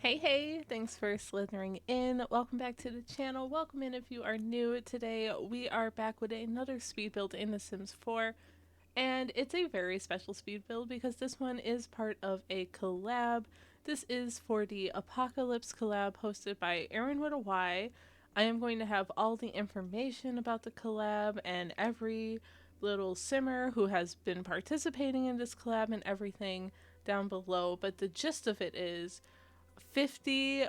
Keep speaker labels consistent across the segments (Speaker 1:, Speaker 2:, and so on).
Speaker 1: Hey, thanks for slithering in. Welcome back to the channel. Welcome in if you are new. Today we are back with another speed build in The Sims 4, and it's a very special speed build because this one is part of a collab. This is for the Apocalypse collab hosted by Aaron with a Y. I am going to have all the information about the collab and every little simmer who has been participating in this collab and everything down below, but the gist of it is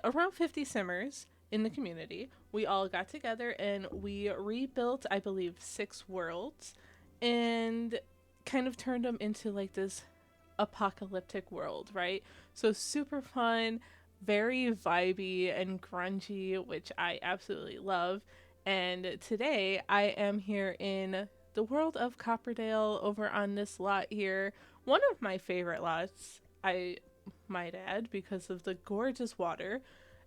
Speaker 1: around 50 simmers in the community. We all got together and we rebuilt, I believe, 6 worlds and kind of turned them into like this apocalyptic world, right? So super fun, very vibey and grungy, which I absolutely love. And today I am here in the world of Copperdale over on this lot here. One of my favorite lots, I might add, because of the gorgeous water.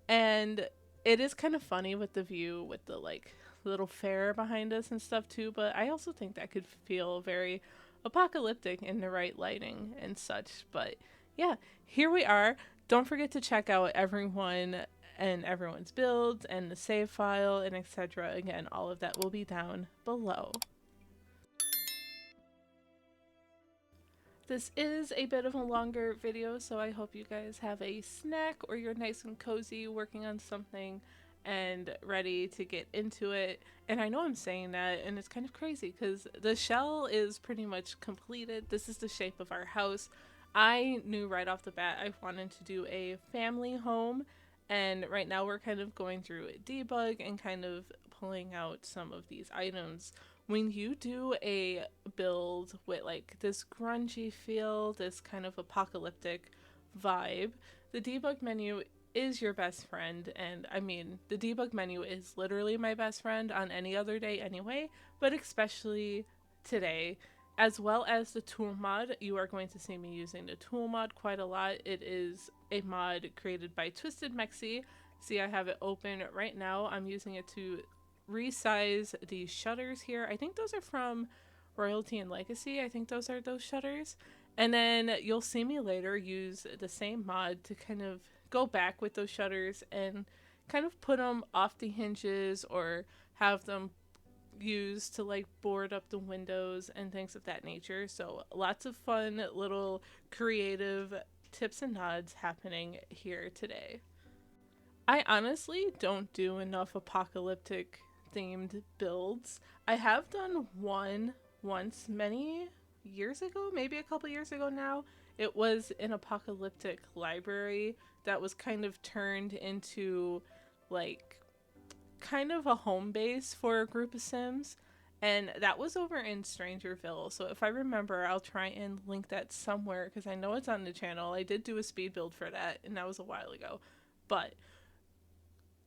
Speaker 1: And it is kind of funny with the view with the like little fair behind us and stuff too, but I also think that could feel very apocalyptic in the right lighting and such. But yeah, here we are. Don't forget to check out everyone and everyone's builds and the save file and etc. Again, all of that will be down below. This is a bit of a longer video, so I hope you guys have a snack or you're nice and cozy working on something and ready to get into it. And I know I'm saying that and it's kind of crazy because the shell is pretty much completed. This is the shape of our house. I knew right off the bat I wanted to do a family home, and right now we're kind of going through a debug and kind of pulling out some of these items. When you do a build with like this grungy feel, this kind of apocalyptic vibe, the debug menu is your best friend. And I mean, the debug menu is literally my best friend on any other day anyway, but especially today, as well as the tool mod. You are going to see me using the tool mod quite a lot. It is a mod created by Twisted Mexi. See, I have it open right now. I'm using it to resize these shutters here. I think those are from Royalty and Legacy. I think those are those shutters. And then you'll see me later use the same mod to kind of go back with those shutters and kind of put them off the hinges or have them used to like board up the windows and things of that nature. So lots of fun little creative tips and nods happening here today. I honestly don't do enough apocalyptic themed builds. I have done one once many years ago, maybe a couple years ago now. It was an apocalyptic library that was kind of turned into like kind of a home base for a group of Sims. And that was over in Strangerville. So if I remember, I'll try and link that somewhere because I know it's on the channel. I did do a speed build for that, and that was a while ago. But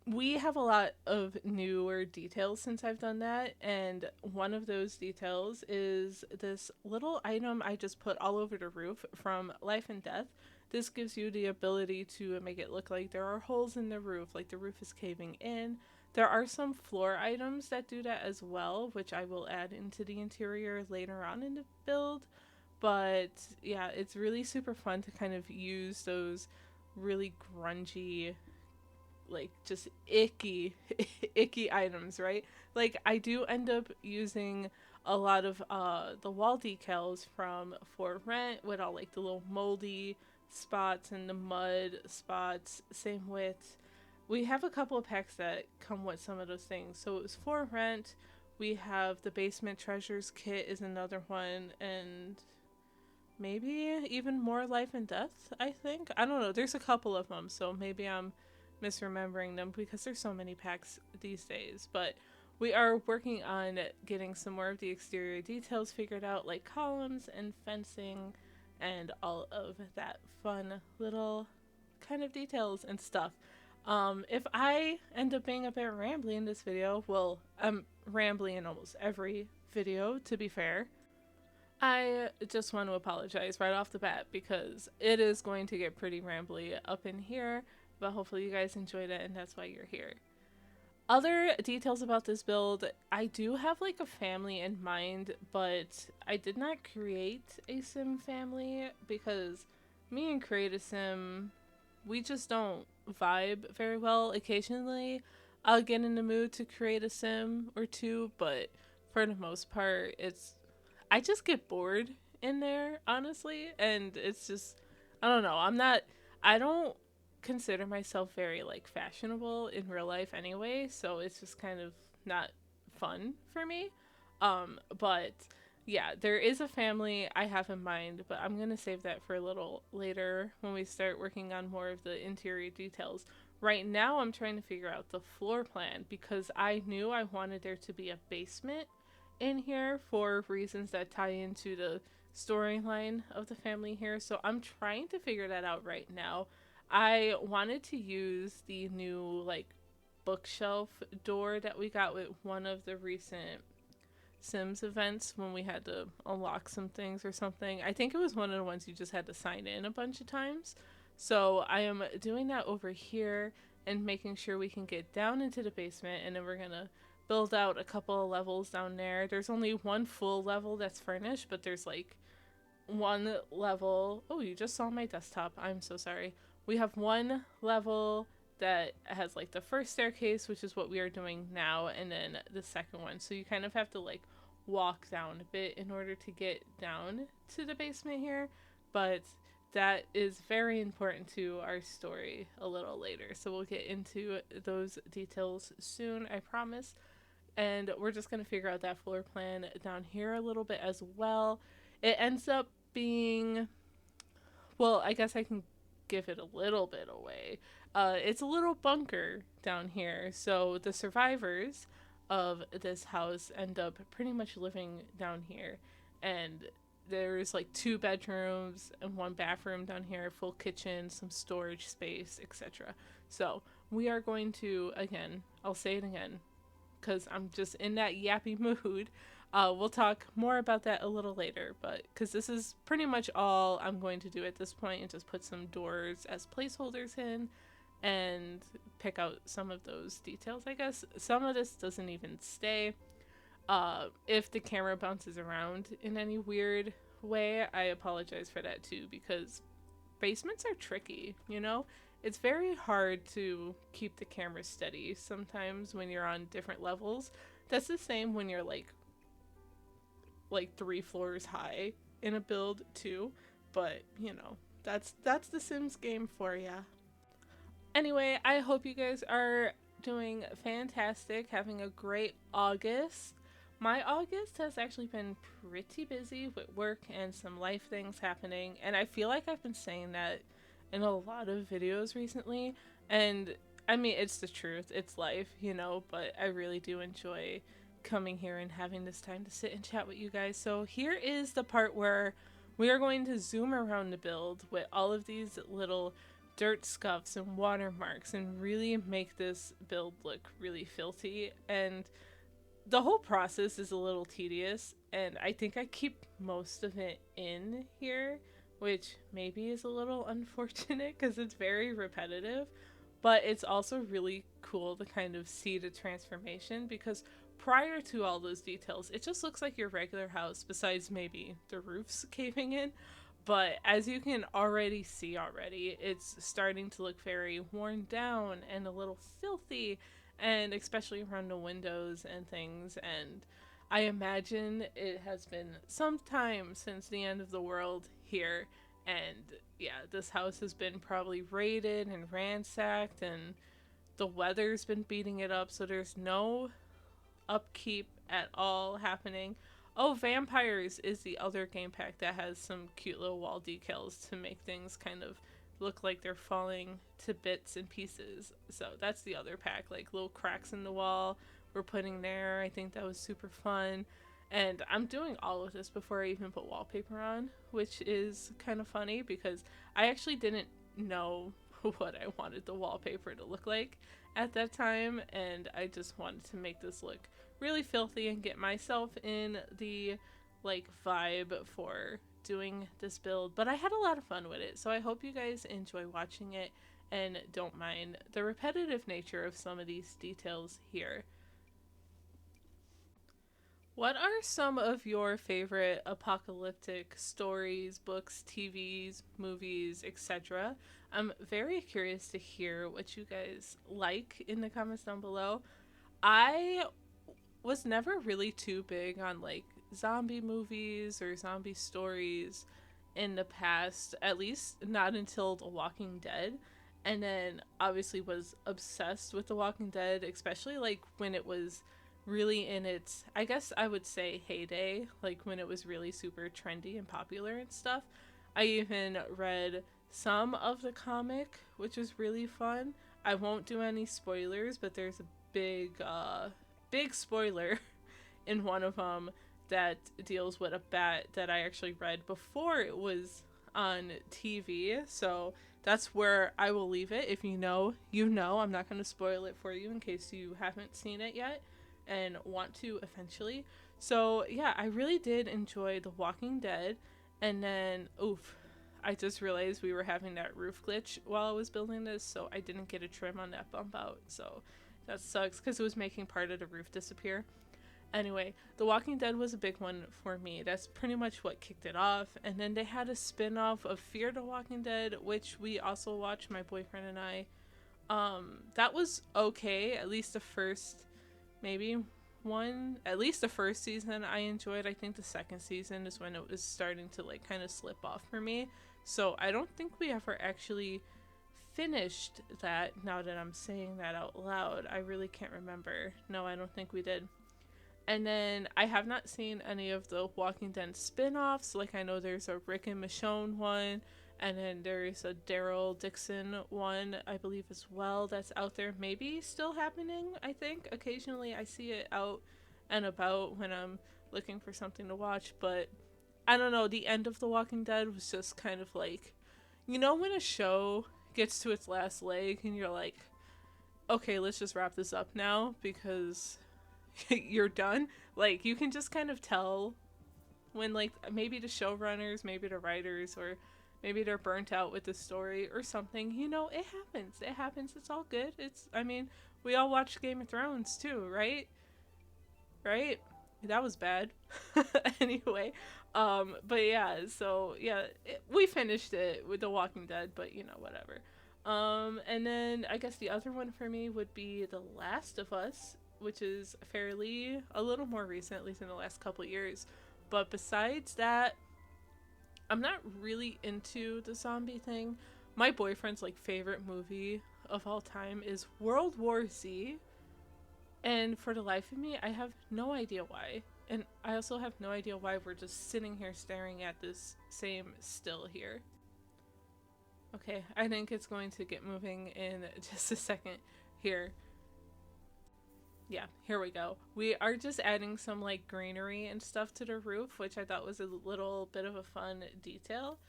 Speaker 1: we have a lot of newer details since I've done that, and one of those details is this little item I just put all over the roof from Life and Death. This gives you the ability to make it look like there are holes in the roof, like the roof is caving in. There are some floor items that do that as well, which I will add into the interior later on in the build. But yeah, it's really super fun to kind of use those really grungy, like just icky icky items, right? Like I do end up using a lot of the wall decals from For Rent with all like the little moldy spots and the mud spots. Same with, we have a couple of packs that come with some of those things. So it was For Rent. We have the Basement Treasures kit is another one, and maybe even more Life and Death, I think. I don't know, there's a couple of them, so maybe I'm misremembering them because there's so many packs these days. But we are working on getting some more of the exterior details figured out, like columns and fencing and all of that fun little kind of details and stuff. If I end up being a bit rambly in this video, well, I'm rambling in almost every video, to be fair. I just want to apologize right off the bat because it is going to get pretty rambly up in here, but hopefully you guys enjoyed it and that's why you're here. Other details about this build, I do have like a family in mind, but I did not create a sim family because me and Create a Sim, we just don't vibe very well. Occasionally I'll get in the mood to create a sim or two, but for the most part I just get bored in there, honestly, and it's just I don't know. I don't consider myself very like fashionable in real life anyway, so it's just kind of not fun for me. But yeah, there is a family I have in mind, but I'm going to save that for a little later when we start working on more of the interior details. Right now, I'm trying to figure out the floor plan because I knew I wanted there to be a basement in here for reasons that tie into the storyline of the family here. So I'm trying to figure that out right now. I wanted to use the new like bookshelf door that we got with one of the recent Sims events when we had to unlock some things or something. I think it was one of the ones you just had to sign in a bunch of times. So I am doing that over here and making sure we can get down into the basement, and then we're gonna build out a couple of levels down there. There's only one full level that's furnished, but there's like one level. Oh, you just saw my desktop. I'm so sorry. We have one level that has like the first staircase, which is what we are doing now, and then the second one. So you kind of have to like walk down a bit in order to get down to the basement here. But that is very important to our story a little later. So we'll get into those details soon, I promise. And we're just going to figure out that floor plan down here a little bit as well. It ends up being, well, I guess I can give it a little bit away. It's a little bunker down here. So the survivors of this house end up pretty much living down here. And there's like 2 bedrooms and 1 bathroom down here, full kitchen, some storage space, etc. So we are going to, again, I'll say it again, because I'm just in that yappy mood. We'll talk more about that a little later, but because this is pretty much all I'm going to do at this point, and just put some doors as placeholders in and pick out some of those details, I guess. Some of this doesn't even stay. If the camera bounces around in any weird way, I apologize for that too, because basements are tricky, you know? It's very hard to keep the camera steady sometimes when you're on different levels. That's the same when you're like 3 floors high in a build too, but you know, that's the Sims game for ya. Anyway, I hope you guys are doing fantastic, having a great August. My August has actually been pretty busy with work and some life things happening, and I feel like I've been saying that in a lot of videos recently, and I mean, it's the truth, it's life, you know, but I really do enjoy coming here and having this time to sit and chat with you guys. So here is the part where we are going to zoom around the build with all of these little dirt scuffs and watermarks and really make this build look really filthy. And the whole process is a little tedious, and I think I keep most of it in here, which maybe is a little unfortunate because it's very repetitive, but it's also really cool to kind of see the transformation, because prior to all those details, it just looks like your regular house, besides maybe the roofs caving in. But as you can already see already, it's starting to look very worn down and a little filthy, and especially around the windows and things. And I imagine it has been some time since the end of the world here. And yeah, this house has been probably raided and ransacked, and the weather's been beating it up, so there's no upkeep at all happening. Oh, Vampires is the other game pack that has some cute little wall decals to make things kind of look like they're falling to bits and pieces. So that's the other pack, like little cracks in the wall we're putting there. I think that was super fun. And I'm doing all of this before I even put wallpaper on, which is kind of funny because I actually didn't know what I wanted the wallpaper to look like at that time, and I just wanted to make this look really filthy and get myself in the like vibe for doing this build. But I had a lot of fun with it, so I hope you guys enjoy watching it and don't mind the repetitive nature of some of these details here. What are some of your favorite apocalyptic stories, books, TVs, movies, etc.? I'm very curious to hear what you guys like in the comments down below. I was never really too big on like zombie movies or zombie stories in the past, at least not until The Walking Dead. And then obviously was obsessed with The Walking Dead, especially like when it was really in its, I guess I would say, heyday, like when it was really super trendy and popular and stuff. I even read some of the comic, which was really fun. I won't do any spoilers, but there's a big spoiler in one of them that deals with a bat that I actually read before it was on TV. So that's where I will leave it. If you know, you know. I'm not going to spoil it for you in case you haven't seen it yet and want to eventually. So yeah, I really did enjoy The Walking Dead. And then, oof, I just realized we were having that roof glitch while I was building this, so I didn't get a trim on that bump out. So that sucks because it was making part of the roof disappear. Anyway, The Walking Dead was a big one for me. That's pretty much what kicked it off. And then they had a spin-off of Fear the Walking Dead, which we also watched, my boyfriend and I. That was okay. At least the first, maybe one, at least the first season I enjoyed. I think the second season is when it was starting to like kind of slip off for me. So I don't think we ever actually finished that, now that I'm saying that out loud. I really can't remember. No, I don't think we did. And then I have not seen any of the Walking Dead spin-offs. Like I know there's a Rick and Michonne one, and then there's a Daryl Dixon one, I believe as well, that's out there. Maybe still happening, I think. Occasionally I see it out and about when I'm looking for something to watch, but I don't know, the end of The Walking Dead was just kind of like, you know when a show gets to its last leg and you're like, okay, let's just wrap this up now because you're done. Like you can just kind of tell when like maybe the showrunners, maybe the writers, or maybe they're burnt out with the story or something. You know, it happens. It happens. It's all good. It's, I mean, we all watched Game of Thrones too, right? Right? That was bad. Anyway, but yeah, so yeah, we finished it with The Walking Dead, but you know, whatever. And then I guess the other one for me would be The Last of Us, which is fairly a little more recent, at least in the last couple years. But besides that, I'm not really into the zombie thing. My boyfriend's like favorite movie of all time is World War Z, and for the life of me, I have no idea why. And I also have no idea why we're just sitting here staring at this same still here. Okay, I think it's going to get moving in just a second here. Yeah, here we go. We are just adding some like greenery and stuff to the roof, which I thought was a little bit of a fun detail.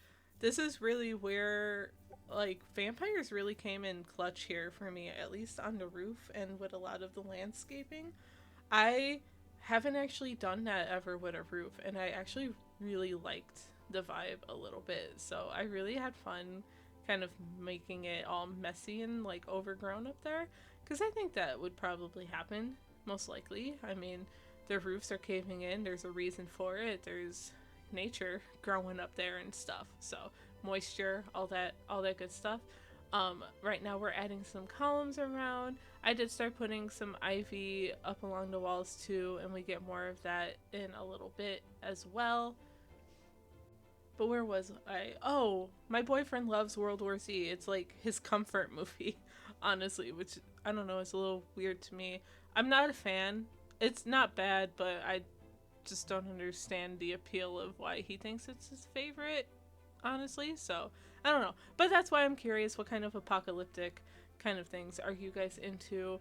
Speaker 1: This is really where like vampires really came in clutch here for me, at least on the roof and with a lot of the landscaping. I haven't actually done that ever with a roof, and I actually really liked the vibe a little bit. So I really had fun kind of making it all messy and like overgrown up there, because I think that would probably happen, most likely. I mean, the roofs are caving in, there's a reason for it, there's nature growing up there and stuff. So moisture, all that good stuff. Right now we're adding some columns around. I did start putting some ivy up along the walls too, and we get more of that in a little bit as well. But where was I? Oh, my boyfriend loves World War Z. It's like his comfort movie, honestly, which I don't know, is a little weird to me. I'm not a fan. It's not bad, but I just don't understand the appeal of why he thinks it's his favorite, honestly. So, I don't know. But that's why I'm curious, what kind of apocalyptic kind of things are you guys into?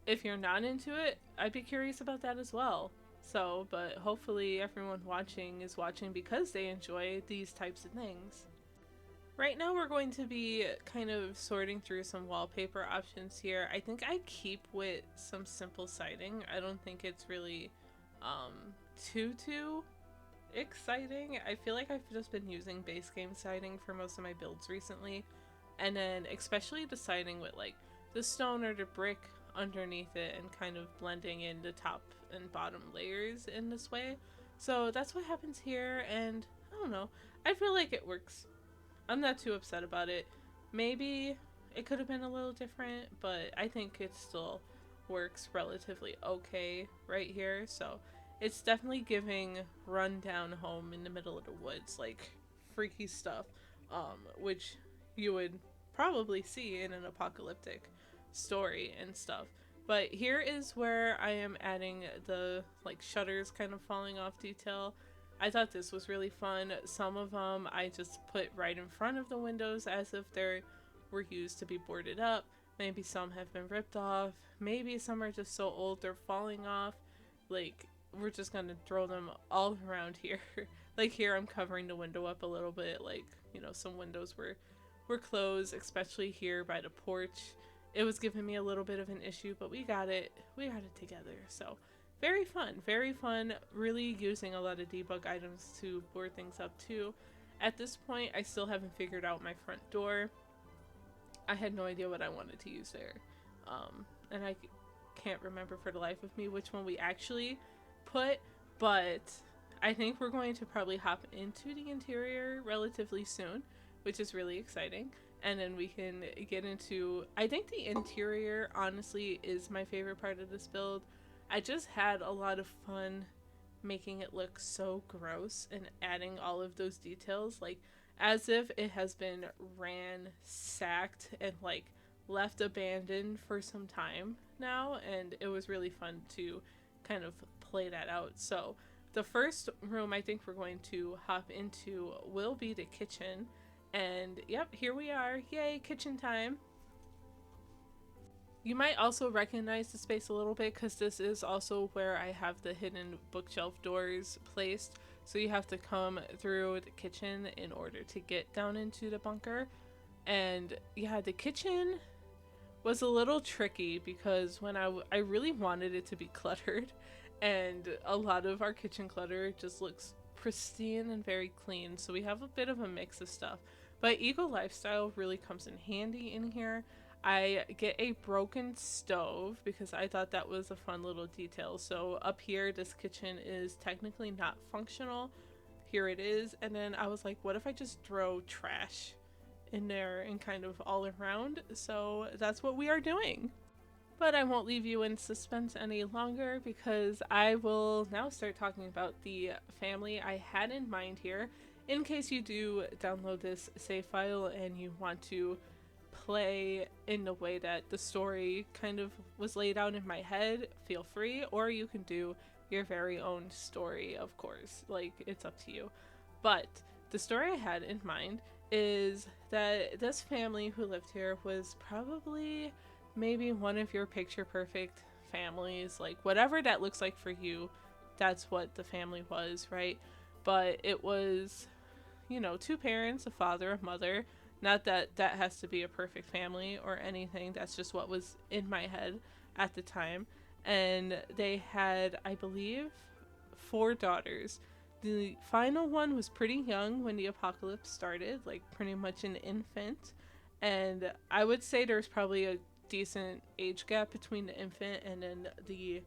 Speaker 1: If you're not into it, I'd be curious about that as well. So, but hopefully everyone watching is watching because they enjoy these types of things. Right now we're going to be kind of sorting through some wallpaper options here. I think I keep with some simple siding. I don't think it's really um, too exciting. I feel like I've just been using base game siding for most of my builds recently. And then especially the siding with like the stone or the brick underneath it and kind of blending in the top and bottom layers in this way. So that's what happens here, and I don't know, I feel like it works. I'm not too upset about it. Maybe it could have been a little different, but I think it still works relatively okay right here. So it's definitely giving rundown home in the middle of the woods, like freaky stuff, which you would probably see in an apocalyptic story and stuff. But here is where I am adding the like shutters kind of falling off detail. I thought this was really fun. Some of them I just put right in front of the windows as if they were used to be boarded up. Maybe some have been ripped off. Maybe some are just so old they're falling off. Like, we're just gonna throw them all around here. Like here I'm covering the window up a little bit, like, you know, some windows were closed, especially here by the porch. It was giving me a little bit of an issue, but we got it together. So very fun, really using a lot of debug items to board things up too. At this point, I still haven't figured out my front door. I had no idea what I wanted to use there. And I can't remember for the life of me which one we actually put, but I think we're going to probably hop into the interior relatively soon, which is really exciting. And then we can get into, I think the interior honestly is my favorite part of this build. I just had a lot of fun making it look so gross and adding all of those details, like as if it has been ransacked and like left abandoned for some time now, and it was really fun to kind of play that out. So the first room I think we're going to hop into will be the kitchen, and yep, here we are. Yay, kitchen time. You might also recognize the space a little bit because this is also where I have the hidden bookshelf doors placed. So you have to come through the kitchen in order to get down into the bunker. And yeah, the kitchen was a little tricky because when I really wanted it to be cluttered, and a lot of our kitchen clutter just looks pristine and very clean. So we have a bit of a mix of stuff. But eco lifestyle really comes in handy in here. I get a broken stove because I thought that was a fun little detail. So up here, this kitchen is technically not functional. Here it is. And then I was like, what if I just throw trash in there and kind of all around? So that's what we are doing. But I won't leave you in suspense any longer because I will now start talking about the family I had in mind here. In case you do download this save file and you want to play in the way that the story kind of was laid out in my head, feel free, or you can do your very own story, of course, like it's up to you. But the story I had in mind is that this family who lived here was probably maybe one of your picture perfect families, like whatever that looks like for you, that's what the family was, right? But it was, you know, two parents, a father, a mother. Not that that has to be a perfect family or anything. That's just what was in my head at the time. And they had, I believe, 4 daughters. The final one was pretty young when the apocalypse started, like pretty much an infant. And I would say there's probably a decent age gap between the infant and then the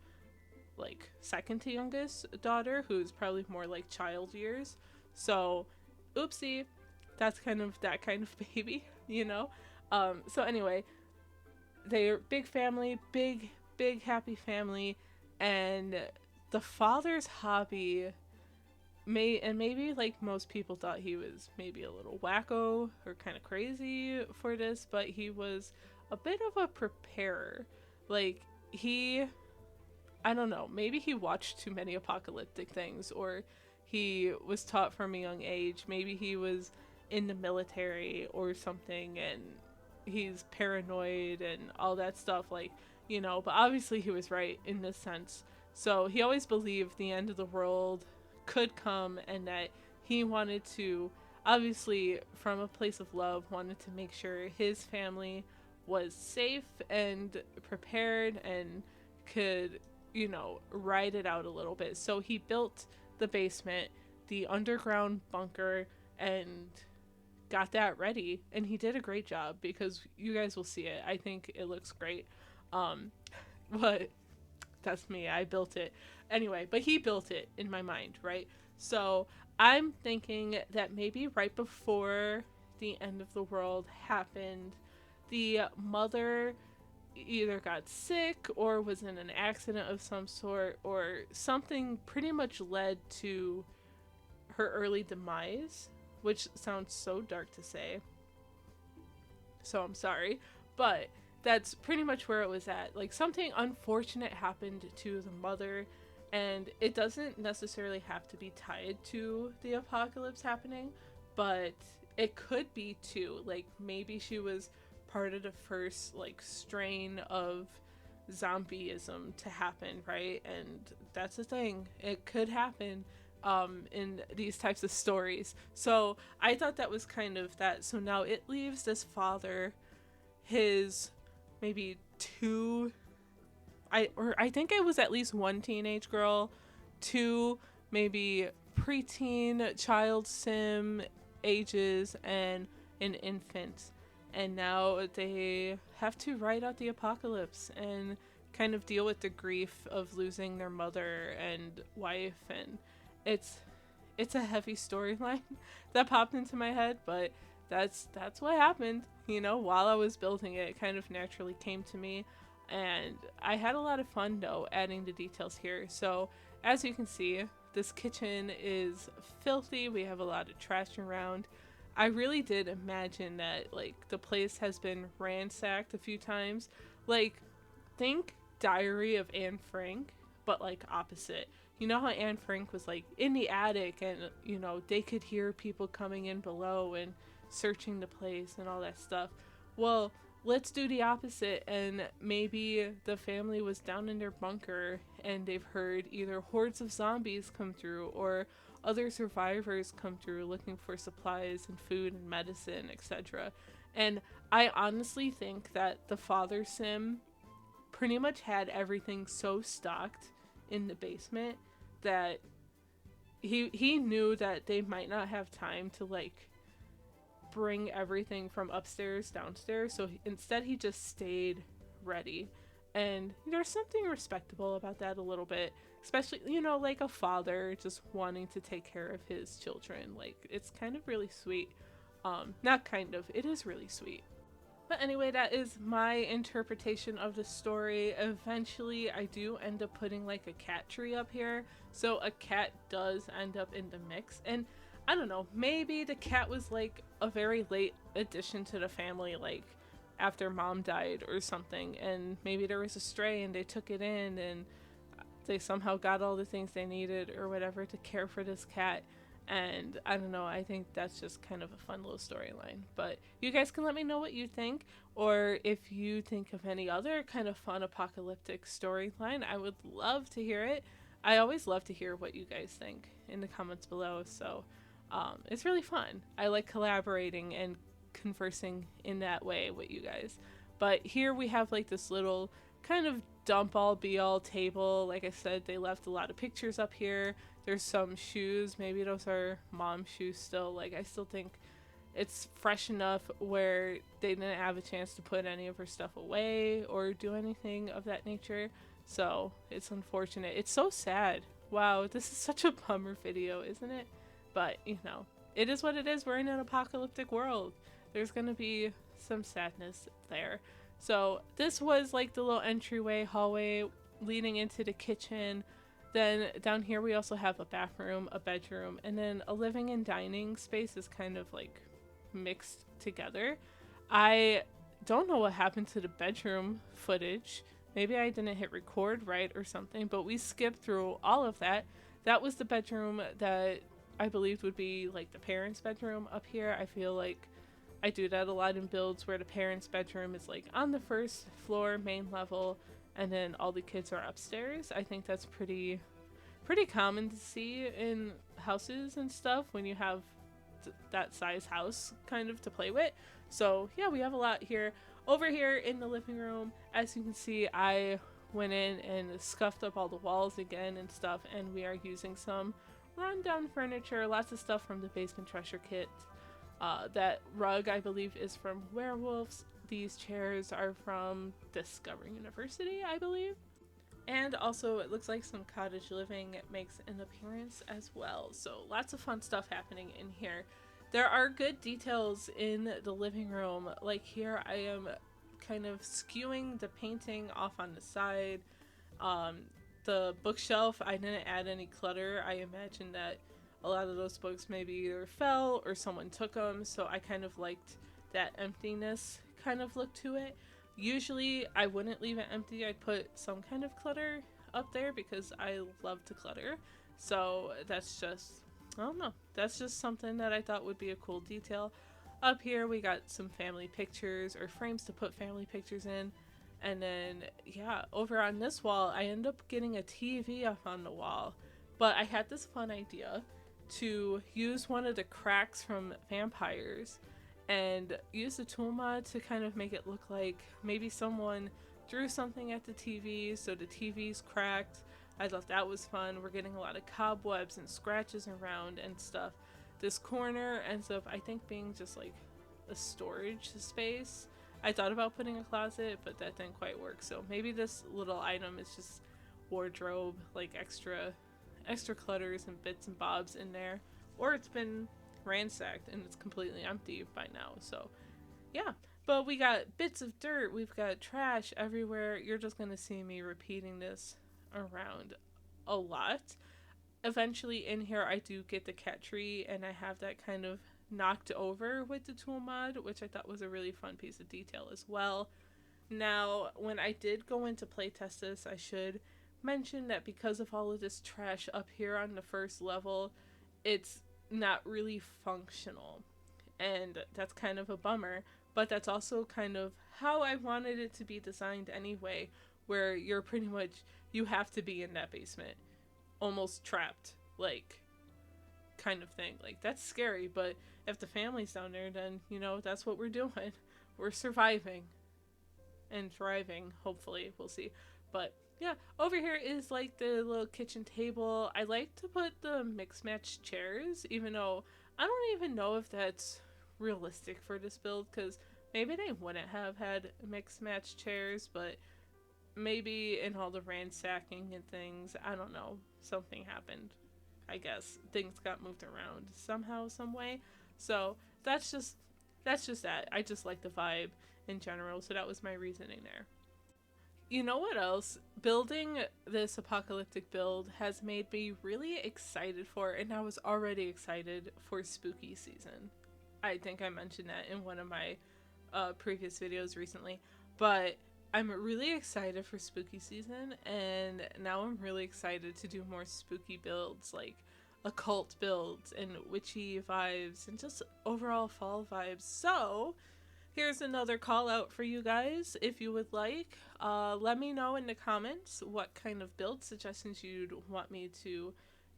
Speaker 1: like second to youngest daughter, who's probably more like child years. So, oopsie. That's kind of that kind of baby, you know? So anyway, they're big family, big happy family, and the father's hobby maybe like most people thought he was maybe a little wacko or kind of crazy for this, but he was a bit of a preparer. Like I don't know, maybe he watched too many apocalyptic things, or he was taught from a young age. Maybe he was in the military or something and he's paranoid and all that stuff, like, you know, but obviously he was right in this sense. So he always believed the end of the world could come and that he wanted to, obviously from a place of love, wanted to make sure his family was safe and prepared and could, you know, ride it out a little bit. So he built the basement, the underground bunker, and got that ready, and he did a great job because you guys will see it. I think it looks great. But that's me. I built it. Anyway, but he built it in my mind, right? So I'm thinking that maybe right before the end of the world happened, the mother either got sick or was in an accident of some sort, or something pretty much led to her early demise, which sounds so dark to say. So I'm sorry, but that's pretty much where it was at. Like, something unfortunate happened to the mother, and it doesn't necessarily have to be tied to the apocalypse happening, but it could be too. Like, maybe she was part of the first like strain of zombieism to happen, right? And that's the thing. It could happen in these types of stories. So I thought that was kind of that. So now it leaves this father, his maybe two, I think it was at least one teenage girl, two maybe preteen child sim ages, and an infant. And now they have to ride out the apocalypse and kind of deal with the grief of losing their mother and wife. And it's a heavy storyline that popped into my head, but that's what happened. You know, while I was building it, it kind of naturally came to me, and I had a lot of fun though adding the details here. So as you can see, this kitchen is filthy. We have a lot of trash around. I really did imagine that like the place has been ransacked a few times. Like, think Diary of Anne Frank, but like opposite. You know how Anne Frank was like in the attic, and you know they could hear people coming in below and searching the place and all that stuff. Well, let's do the opposite, and maybe the family was down in their bunker and they've heard either hordes of zombies come through or other survivors come through looking for supplies and food and medicine, etc. And I honestly think that the father sim pretty much had everything so stocked in the basement that he knew that they might not have time to like bring everything from upstairs downstairs, so instead he just stayed ready. And there's something respectable about that a little bit, especially, you know, like a father just wanting to take care of his children. Like, it's kind of really sweet. Not kind of, it is really sweet. But anyway, that is my interpretation of the story. Eventually, I do end up putting like a cat tree up here, so a cat does end up in the mix. And I don't know, maybe the cat was like a very late addition to the family, like after mom died or something, and maybe there was a stray and they took it in and they somehow got all the things they needed or whatever to care for this cat. And I don't know, I think that's just kind of a fun little storyline. But you guys can let me know what you think, or if you think of any other kind of fun apocalyptic storyline. I would love to hear it. I always love to hear what you guys think in the comments below. So it's really fun. I like collaborating and conversing in that way with you guys. But here we have like this little kind of dump all be all table. Like I said, they left a lot of pictures up here. There's some shoes. Maybe those are mom's shoes still. Like, I still think it's fresh enough where they didn't have a chance to put any of her stuff away or do anything of that nature. So it's unfortunate. It's so sad. Wow, this is such a bummer video, isn't it? But, you know, it is what it is. We're in an apocalyptic world. There's gonna be some sadness there. So this was like the little entryway hallway leading into the kitchen. Then down here we also have a bathroom, a bedroom, and then a living and dining space is kind of like mixed together. I don't know what happened to the bedroom footage. Maybe I didn't hit record right or something, but we skipped through all of that. That was the bedroom that I believed would be like the parents' bedroom up here. I feel like I do that a lot in builds where the parents' bedroom is like on the first floor, main level, and then all the kids are upstairs. I think that's pretty common to see in houses and stuff when you have that size house kind of to play with. So yeah, we have a lot here. Over here in the living room, as you can see, I went in and scuffed up all the walls again and stuff, and we are using some rundown furniture, lots of stuff from the basement treasure kit. That rug, I believe, is from Werewolves. these chairs are from Discover University, I believe. And also it looks like some cottage living makes an appearance as well. So lots of fun stuff happening in here. There are good details in the living room. Like here I am kind of skewing the painting off on the side. The bookshelf, I didn't add any clutter. I imagine that a lot of those books maybe either fell or someone took them, so I kind of liked that emptiness kind of look to it. Usually I wouldn't leave it empty. I'd put some kind of clutter up there because I love to clutter. So that's just, I don't know, that's just something that I thought would be a cool detail. Up here we got some family pictures, or frames to put family pictures in. And then, yeah, over on this wall, I end up getting a TV up on the wall. But I had this fun idea to use one of the cracks from vampires and use the T.O.O.L mod to kind of make it look like maybe someone threw something at the TV, so the TV's cracked. I thought that was fun. We're getting a lot of cobwebs and scratches around and stuff. This corner ends up, I think, being just like a storage space. I thought about putting a closet, but that didn't quite work. So maybe this little item is just wardrobe, like extra clutters and bits and bobs in there. Or it's been ransacked and it's completely empty by now. So yeah, but we got bits of dirt, we've got trash everywhere. You're just gonna see me repeating this around a lot. Eventually in here I do get the cat tree and I have that kind of knocked over with the T.O.O.L mod, which I thought was a really fun piece of detail as well. Now, when I did go into playtest this, I should mention that because of all of this trash up here on the first level, it's not really functional. And that's kind of a bummer, but that's also kind of how I wanted it to be designed anyway, where you're pretty much, you have to be in that basement, almost trapped, like, kind of thing. Like, that's scary, but if the family's down there, then, you know, that's what we're doing. We're surviving and thriving, hopefully. We'll see. But yeah, over here is like the little kitchen table. I like to put the mix match chairs, even though I don't even know if that's realistic for this build, because maybe they wouldn't have had mix match chairs, but maybe in all the ransacking and things, I don't know, something happened. I guess things got moved around somehow, some way. So that's just that. I just like the vibe in general, so that was my reasoning there. You know what else? Building this apocalyptic build has made me really excited for, and I was already excited for spooky season. I think I mentioned that in one of my previous videos recently, but I'm really excited for spooky season, and now I'm really excited to do more spooky builds, like occult builds and witchy vibes and just overall fall vibes. So here's another call out for you guys. If you would like, let me know in the comments what kind of build suggestions you'd want me to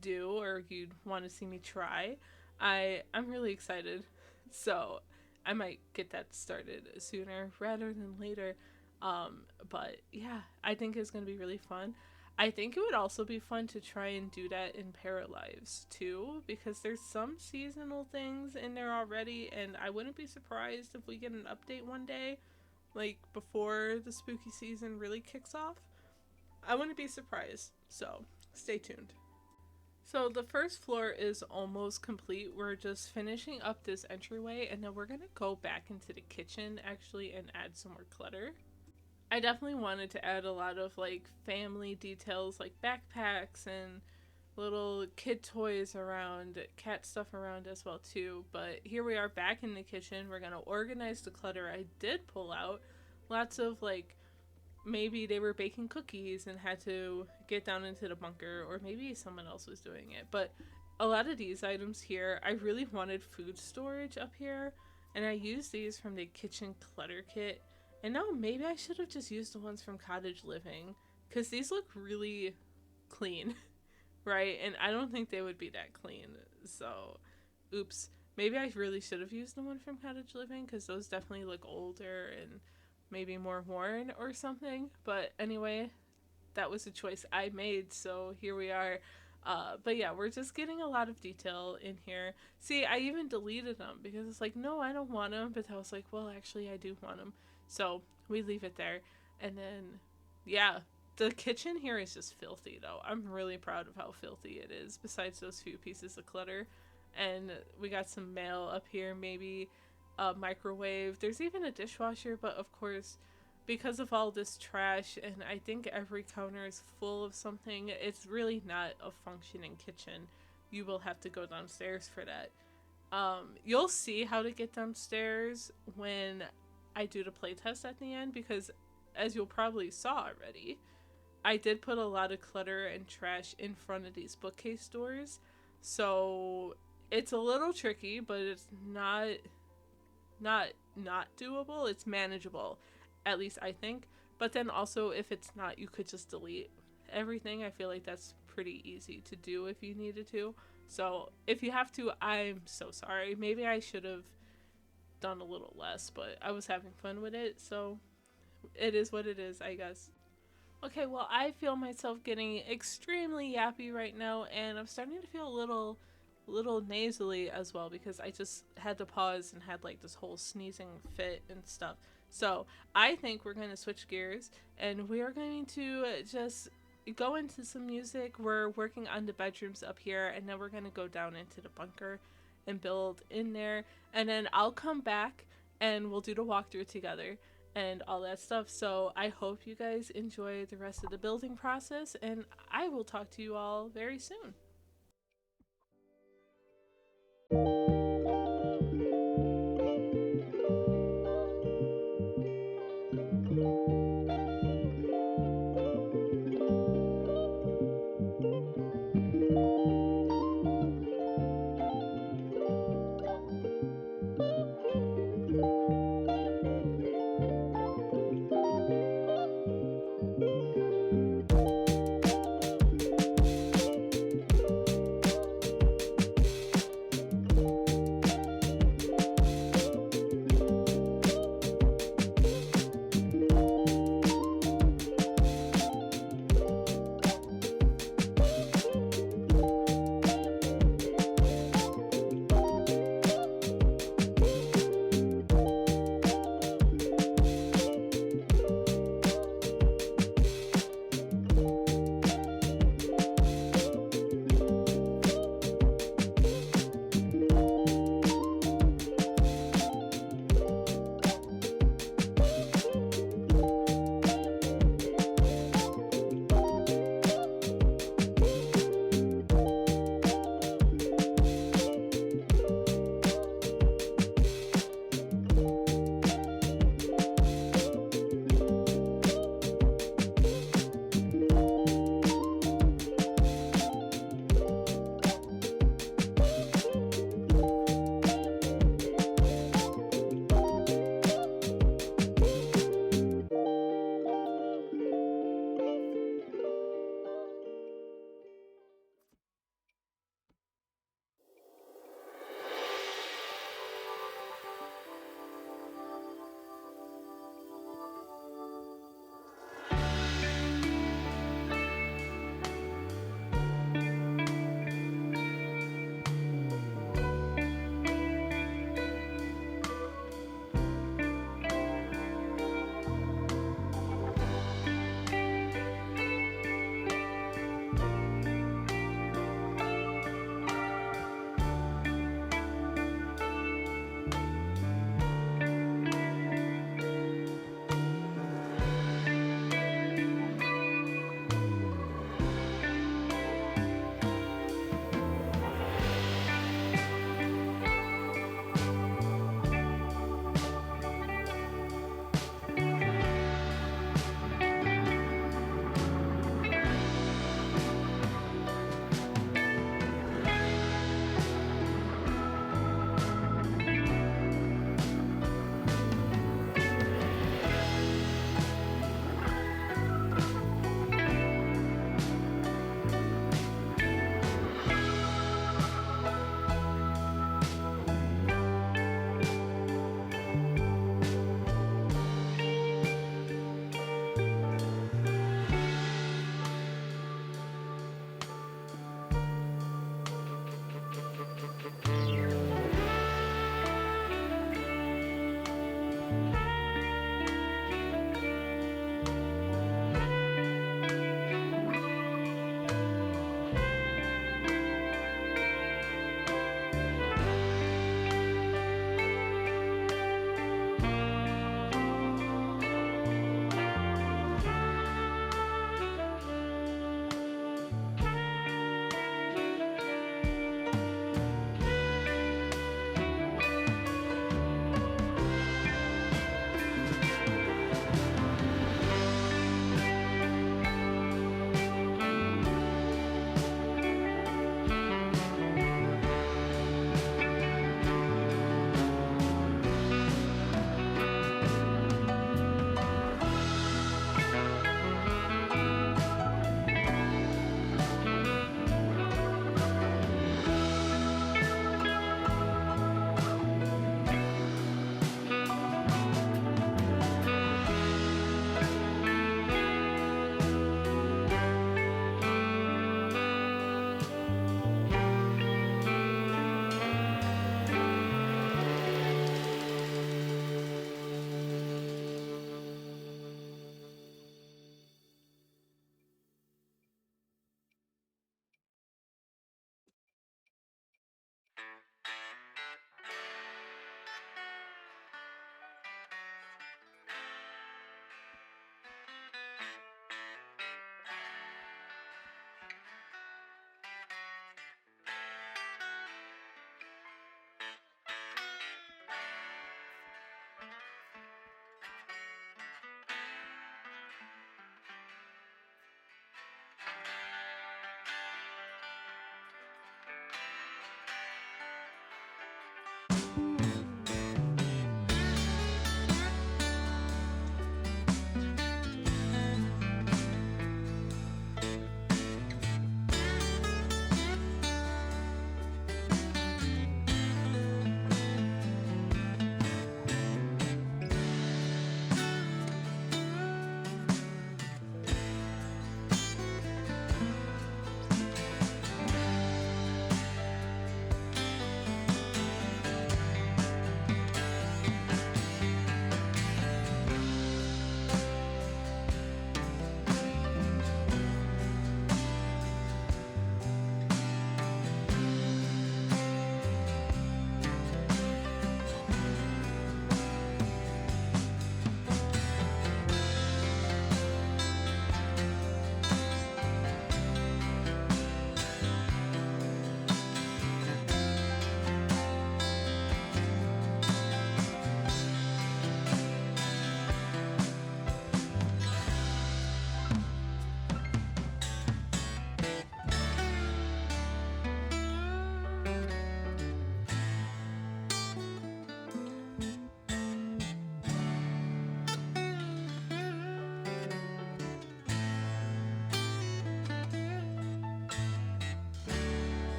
Speaker 1: do or you'd want to see me try. I'm really excited, so I might get that started sooner rather than later. But yeah, I think it's going to be really fun. I think it would also be fun to try and do that in Paralives too, because there's some seasonal things in there already, and I wouldn't be surprised if we get an update one day, like before the spooky season really kicks off. I wouldn't be surprised, so stay tuned. So the first floor is almost complete. We're just finishing up this entryway, and then we're going to go back into the kitchen actually and add some more clutter. I definitely wanted to add a lot of like family details, like backpacks and little kid toys around, cat stuff around as well too. But here we are back in the kitchen. We're gonna organize the clutter I did pull out. Lots of like, maybe they were baking cookies and had to get down into the bunker, or maybe someone else was doing it. But a lot of these items here, I really wanted food storage up here, and I used these from the kitchen clutter kit. And now maybe I should have just used the ones from Cottage Living, because these look really clean, right? And I don't think they would be that clean, so oops. Maybe I really should have used the one from Cottage Living, because those definitely look older and maybe more worn or something. But anyway, that was a choice I made, so here we are. But yeah, we're just getting a lot of detail in here. See, I even deleted them because it's like, no, I don't want them. But I was like, well, actually, I do want them. So we leave it there. And then, yeah, the kitchen here is just filthy though. I'm really proud of how filthy it is, besides those few pieces of clutter. And we got some mail up here, maybe a microwave. There's even a dishwasher, but of course, because of all this trash, and I think every counter is full of something, it's really not a functioning kitchen. You will have to go downstairs for that. You'll see how to get downstairs when I do the playtest at the end, because as you'll probably saw already, I did put a lot of clutter and trash in front of these bookcase doors. So it's a little tricky, but it's not doable. It's manageable, at least I think. But then also, if it's not, you could just delete everything. I feel like that's pretty easy to do if you needed to. So if you have to, I'm so sorry. Maybe I should have done a little less, but I was having fun with it, so it is what it is, I guess. Okay, well, I feel myself getting extremely yappy right now, and I'm starting to feel a little nasally as well, because I just had to pause and had like this whole sneezing fit and stuff. So I think we're going to switch gears, and we are going to just go into some music. We're working on the bedrooms up here, and then we're going to go down into the bunker and build in there, and then I'll come back and we'll do the walkthrough together and all that stuff. So I hope you guys enjoy the rest of the building process, and I will talk to you all very soon.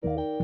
Speaker 1: And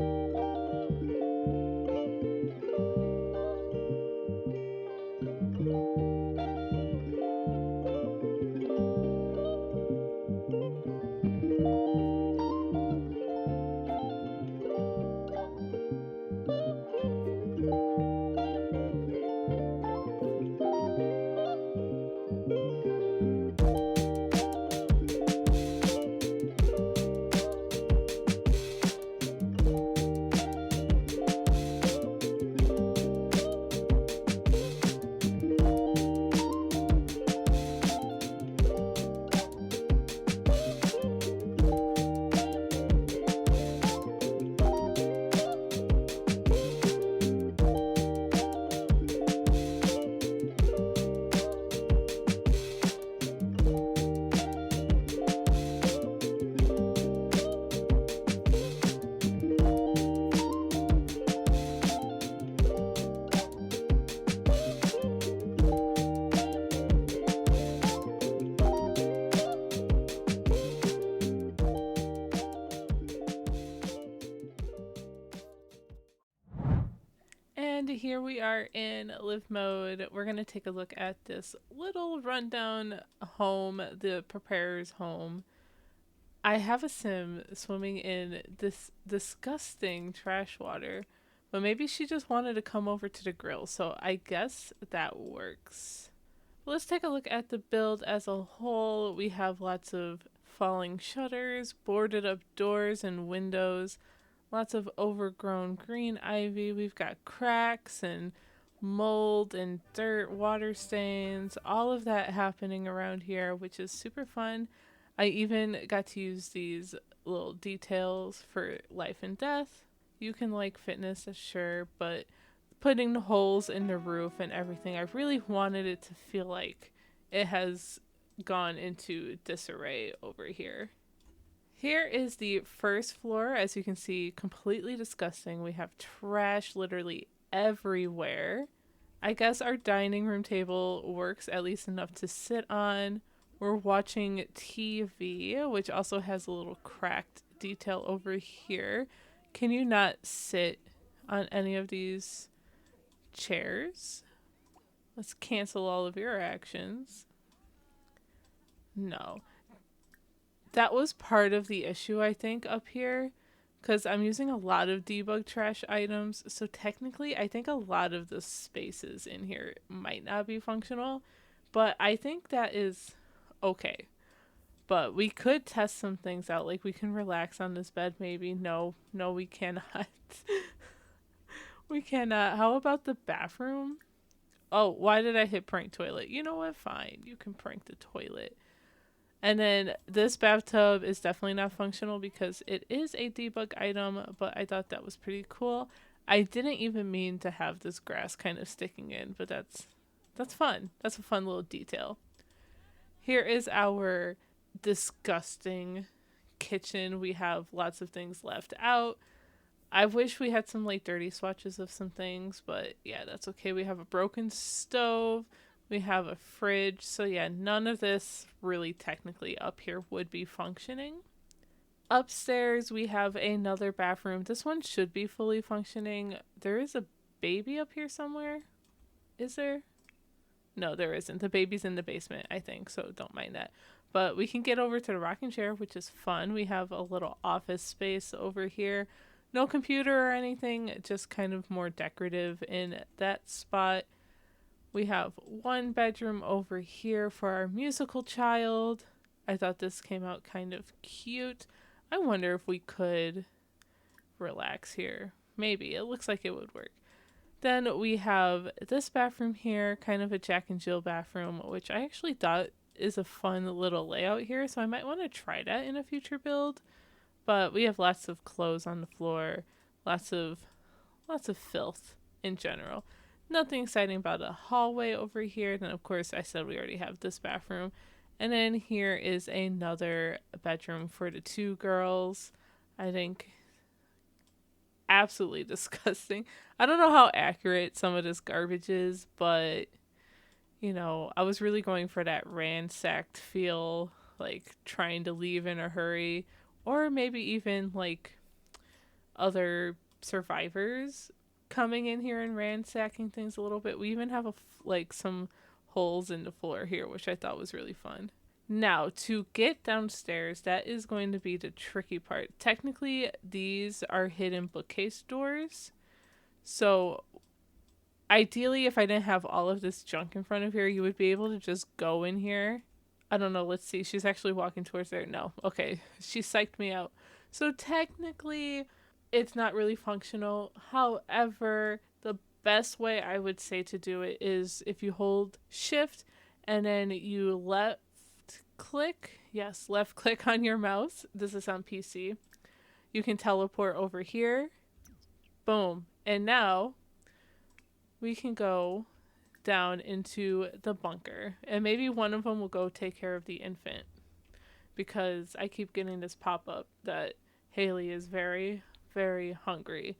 Speaker 1: here we are in live mode. We're going to take a look at this little rundown home, the preparer's home. I have a sim swimming in this disgusting trash water, but maybe she just wanted to come over to the grill, so I guess that works. Let's take a look at the build as a whole. We have lots of falling shutters, boarded up doors and windows, lots of overgrown green ivy. We've got cracks and mold and dirt, water stains, all of that happening around here, which is super fun. I even got to use these little details for life and death. You can like fitness, sure, but putting the holes in the roof and everything, I really wanted it to feel like it has gone into disarray over here. Here is the first floor. As you can see, completely disgusting. We have trash literally everywhere. I guess our dining room table works at least enough to sit on. We're watching TV, which also has a little cracked detail over here. Can you not sit on any of these chairs? Let's cancel all of your actions. No. That was part of the issue, I think, up here. Because I'm using a lot of debug trash items. So technically, I think a lot of the spaces in here might not be functional. But I think that is okay. But we could test some things out. Like we can relax on this bed maybe. No, we cannot. We cannot. How about the bathroom? Oh, why did I hit prank toilet? You know what? Fine. You can prank the toilet. And then this bathtub is definitely not functional because it is a debug item, but I thought that was pretty cool. I didn't even mean to have this grass kind of sticking in, but that's fun. That's a fun little detail. Here is our disgusting kitchen. We have lots of things left out. I wish we had some like dirty swatches of some things, but yeah, that's okay. We have a broken stove. We have a fridge. So yeah, none of this really technically up here would be functioning. Upstairs, we have another bathroom. This one should be fully functioning. There is a baby up here somewhere. Is there? No, there isn't. The baby's in the basement, I think, so don't mind that. But we can get over to the rocking chair, which is fun. We have a little office space over here. No computer or anything, just kind of more decorative in that spot. We have one bedroom over here for our musical child. I thought this came out kind of cute. I wonder if we could relax here. Maybe. It looks like it would work. Then we have this bathroom here, kind of a Jack and Jill bathroom, which I actually thought is a fun little layout here, so I might want to try that in a future build. But we have lots of clothes on the floor, lots of filth in general. Nothing exciting about a hallway over here. Then of course I said we already have this bathroom. And then here is another bedroom for the two girls. I think absolutely disgusting. I don't know how accurate some of this garbage is, but you know, I was really going for that ransacked feel, like trying to leave in a hurry, or maybe even like other survivors coming in here and ransacking things a little bit. We even have like some holes in the floor here, which I thought was really fun. Now, to get downstairs, that is going to be the tricky part. Technically, these are hidden bookcase doors. So, ideally, if I didn't have all of this junk in front of here, you would be able to just go in here. I don't know, let's see. She's actually walking towards there. No. Okay. She psyched me out. So, technically, it's not really functional. However, the best way I would say to do it is if you hold shift and then you left click on your mouse. This is on PC. You can teleport over here. Boom. And now we can go down into the bunker, and maybe one of them will go take care of the infant, because I keep getting this pop-up that Haley is very, very hungry.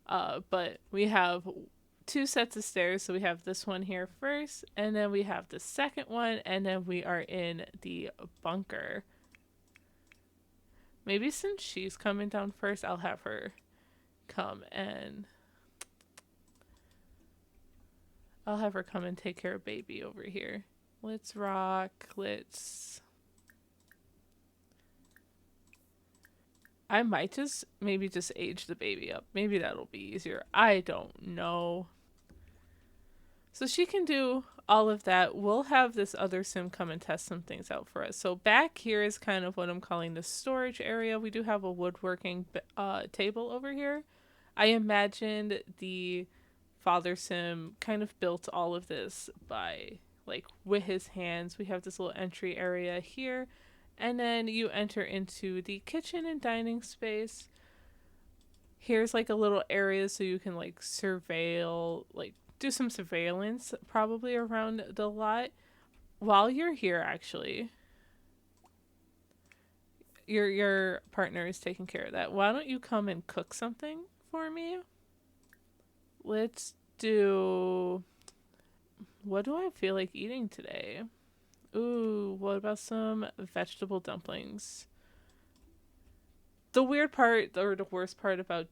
Speaker 1: But we have 2 sets of stairs, so we have this one here first, and then we have the second one, and then we are in the bunker. Maybe since she's coming down first, I'll have her come and take care of baby over here. Let's rock. I might just age the baby up. Maybe that'll be easier. I don't know. So she can do all of that. We'll have this other sim come and test some things out for us. So back here is kind of what I'm calling the storage area. We do have a woodworking table over here. I imagined the father sim kind of built all of this by like with his hands. We have this little entry area here, and then you enter into the kitchen and dining space. Here's like a little area so you can like surveil, like do some surveillance probably around the lot. While you're here, actually, your partner is taking care of that. Why don't you come and cook something for me? Let's do... What do I feel like eating today? Ooh, what about some vegetable dumplings? The weird part, or the worst part about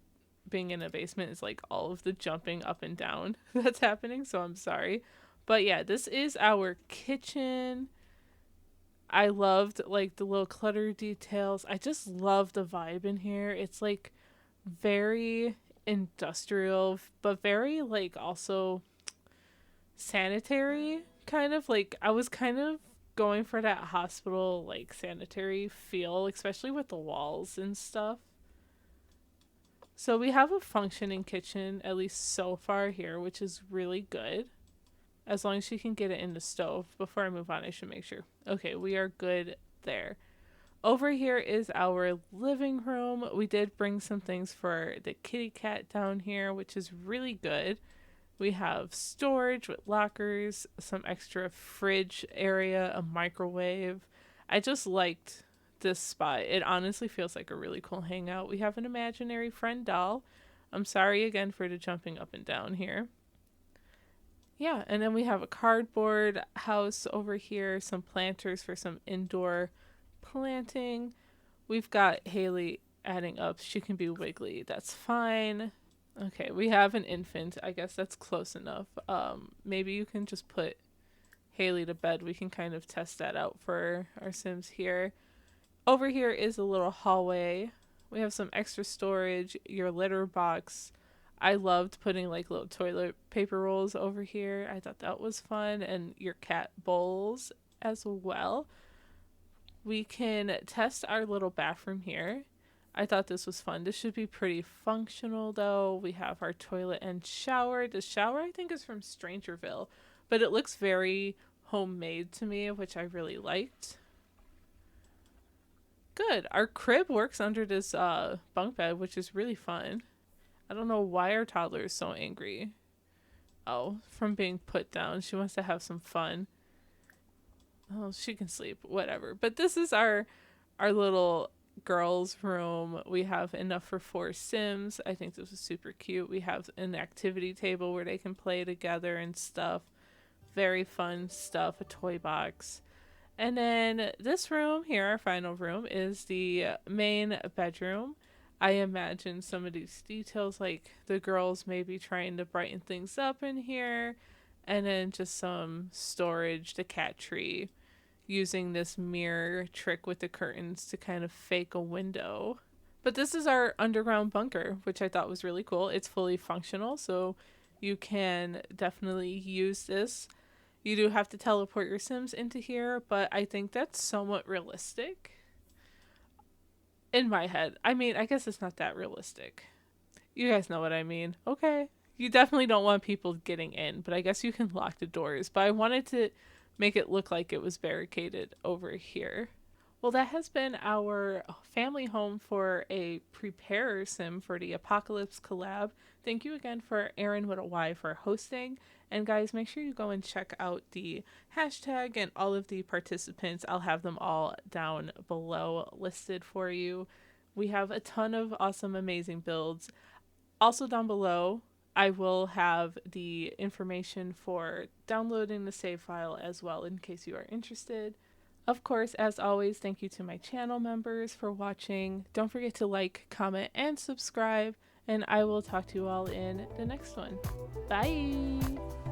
Speaker 1: being in a basement is like all of the jumping up and down that's happening, so I'm sorry. But yeah, this is our kitchen. I loved like the little clutter details. I just love the vibe in here. It's like very industrial, but very like also sanitary, kind of. Like I was kind of going for that hospital like sanitary feel, especially with the walls and stuff. So we have a functioning kitchen, at least so far here, which is really good. As long as she can get it in the stove. Before I move on, I should make sure. Okay, we are good there. Over here is our living room. We did bring some things for the kitty cat down here, which is really good. We have storage with lockers, some extra fridge area, a microwave. I just liked this spot. It honestly feels like a really cool hangout. We have an imaginary friend doll. I'm sorry again for the jumping up and down here. Yeah, and then we have a cardboard house over here, some planters for some indoor planting. We've got Haley adding up. She can be wiggly. That's fine. Okay, we have an infant. I guess that's close enough. Maybe you can just put Haley to bed. We can kind of test that out for our Sims here. Over here is a little hallway. We have some extra storage, your litter box. I loved putting like little toilet paper rolls over here. I thought that was fun. And your cat bowls as well. We can test our little bathroom here. I thought this was fun. This should be pretty functional though. We have our toilet and shower. The shower I think is from Strangerville, but it looks very homemade to me, which I really liked. Good. Our crib works under this bunk bed, which is really fun. I don't know why our toddler is so angry. Oh, from being put down. She wants to have some fun. Oh, she can sleep. Whatever. But this is our little girls' room. We have enough for 4 Sims. I think this is super cute. We have an activity table where they can play together and stuff. Very fun stuff. A toy box. And then this room here, our final room, is the main bedroom. I imagine some of these details, like the girls maybe trying to brighten things up in here, and then just some storage, the cat tree, using this mirror trick with the curtains to kind of fake a window. But this is our underground bunker, which I thought was really cool. It's fully functional, so you can definitely use this. You do have to teleport your Sims into here, but I think that's somewhat realistic in my head. I mean, I guess it's not that realistic. You guys know what I mean. Okay. You definitely don't want people getting in, but I guess you can lock the doors. But I wanted to make it look like it was barricaded over here. Well, that has been our family home for a preparer sim for the Apocalypse collab. Thank you again for Aaron with a Y for hosting. And guys, make sure you go and check out the hashtag and all of the participants. I'll have them all down below listed for you. We have a ton of awesome, amazing builds. Also, down below, I will have the information for downloading the save file as well in case you are interested. Of course, as always, thank you to my channel members for watching. Don't forget to like, comment, and subscribe, and I will talk to you all in the next one. Bye!